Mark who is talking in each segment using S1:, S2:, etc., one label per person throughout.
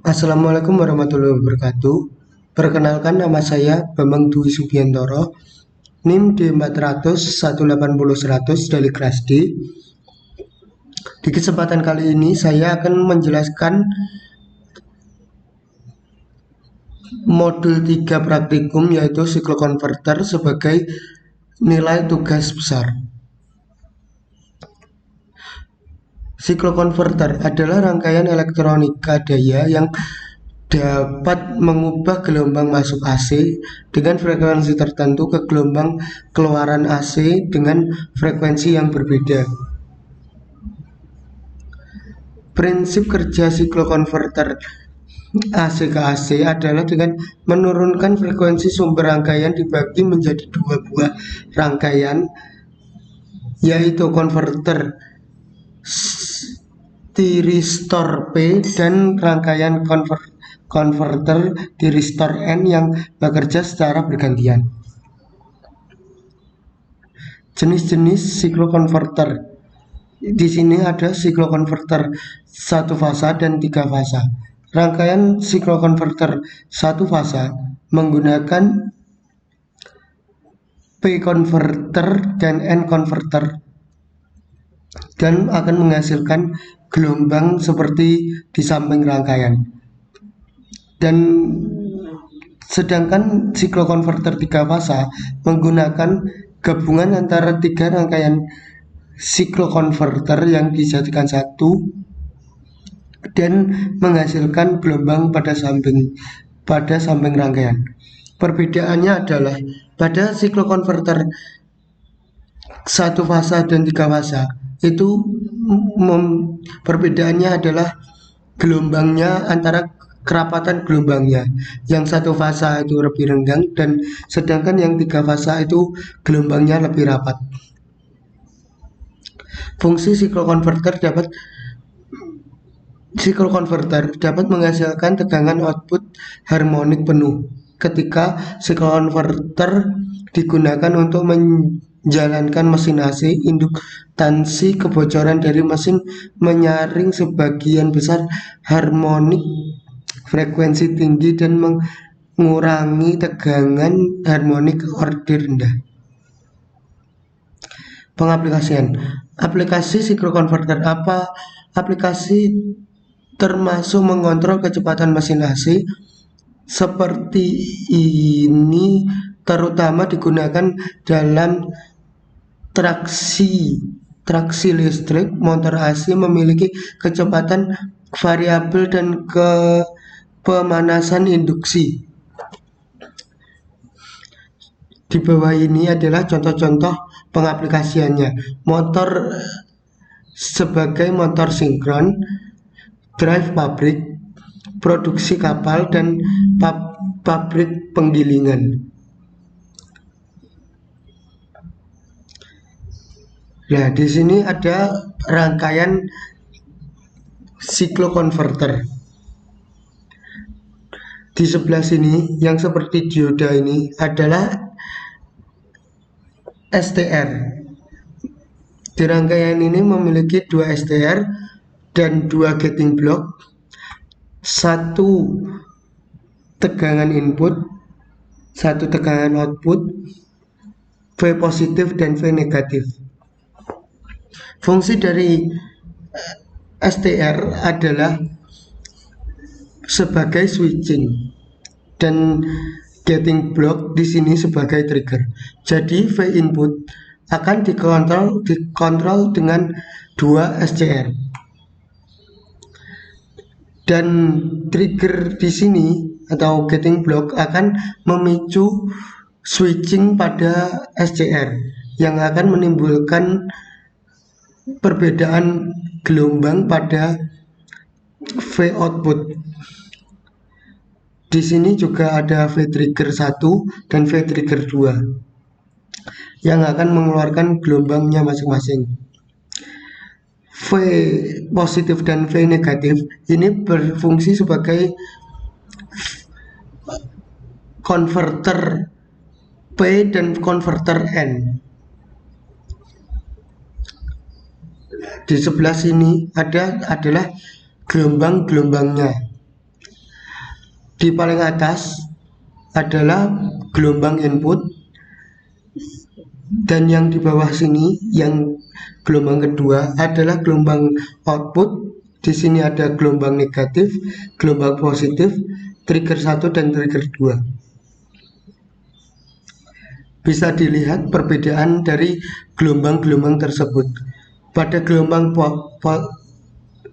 S1: Assalamualaikum warahmatullahi wabarakatuh. Perkenalkan, nama saya Bambang Dwi Subiantoro, NIM D400 180 100 dari kelas D. Di kesempatan kali ini saya akan menjelaskan modul 3 praktikum, yaitu siklokonverter sebagai nilai tugas besar. Siklokonverter adalah rangkaian elektronika daya yang dapat mengubah gelombang masuk AC dengan frekuensi tertentu ke gelombang keluaran AC dengan frekuensi yang berbeda. Prinsip kerja siklokonverter AC ke AC adalah dengan menurunkan frekuensi sumber rangkaian dibagi menjadi dua buah rangkaian, yaitu konverter tiristor P dan rangkaian konverter tiristor N yang bekerja secara bergantian. Jenis-jenis siklokonverter. Di sini ada siklokonverter satu fasa dan tiga fasa. Rangkaian siklokonverter satu fasa menggunakan P konverter dan N konverter dan akan menghasilkan gelombang seperti di samping rangkaian. Dan sedangkan siklokonverter tiga fasa menggunakan gabungan antara tiga rangkaian siklokonverter yang dijadikan satu dan menghasilkan gelombang pada samping rangkaian. Perbedaannya adalah pada siklokonverter satu fasa dan tiga fasa itu perbedaannya adalah gelombangnya, antara kerapatan gelombangnya. Yang satu fasa itu lebih renggang dan sedangkan yang tiga fasa itu gelombangnya lebih rapat. Fungsi siklokonverter dapat menghasilkan tegangan output harmonik penuh. Ketika siklokonverter digunakan untuk menjalankan mesin AC, induktansi kebocoran dari mesin menyaring sebagian besar harmonik frekuensi tinggi dan mengurangi tegangan harmonik order rendah. Pengaplikasian. Aplikasi siklokonverter apa? Aplikasi termasuk mengontrol kecepatan mesin AC seperti ini, terutama digunakan dalam traksi listrik. Motor AC memiliki kecepatan variabel dan pemanasan induksi. Di bawah ini adalah contoh-contoh pengaplikasiannya. Motor sebagai motor sinkron, drive pabrik, produksi kapal, dan pabrik penggilingan. Nah, di sini ada rangkaian siklokonverter. Di sebelah sini yang seperti dioda ini adalah STR. Di rangkaian ini memiliki dua STR dan dua gating block, satu tegangan input, satu tegangan output, V positif dan V negatif. Fungsi dari STR adalah sebagai switching dan gating block di sini sebagai trigger. Jadi V input akan dikontrol dengan dua SCR. Dan trigger di sini atau gating block akan memicu switching pada SCR yang akan menimbulkan perbedaan gelombang pada V output. Di sini juga ada V trigger 1 dan V trigger 2 yang akan mengeluarkan gelombangnya masing-masing. V positif dan V negatif ini berfungsi sebagai konverter P dan konverter N. Di sebelah sini adalah gelombang-gelombangnya. Di paling atas adalah gelombang input, dan yang di bawah sini yang gelombang kedua adalah gelombang output. Di sini ada gelombang negatif, gelombang positif, trigger 1 dan trigger 2. Bisa dilihat perbedaan dari gelombang-gelombang tersebut. Pada gelombang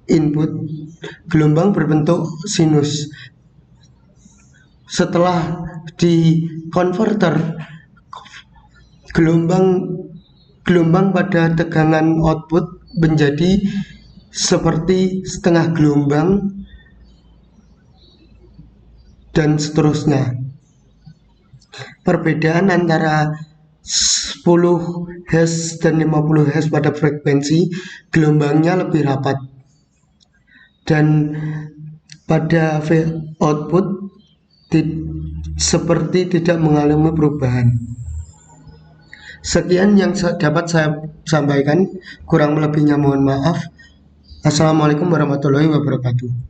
S1: input, gelombang berbentuk sinus. Setelah di converter, gelombang pada tegangan output menjadi seperti setengah gelombang dan seterusnya. Perbedaan antara 10 Hz dan 50 Hz pada frekuensi gelombangnya lebih rapat, dan pada output seperti tidak mengalami perubahan. Sekian yang dapat saya sampaikan, kurang lebihnya mohon maaf. Assalamualaikum warahmatullahi wabarakatuh.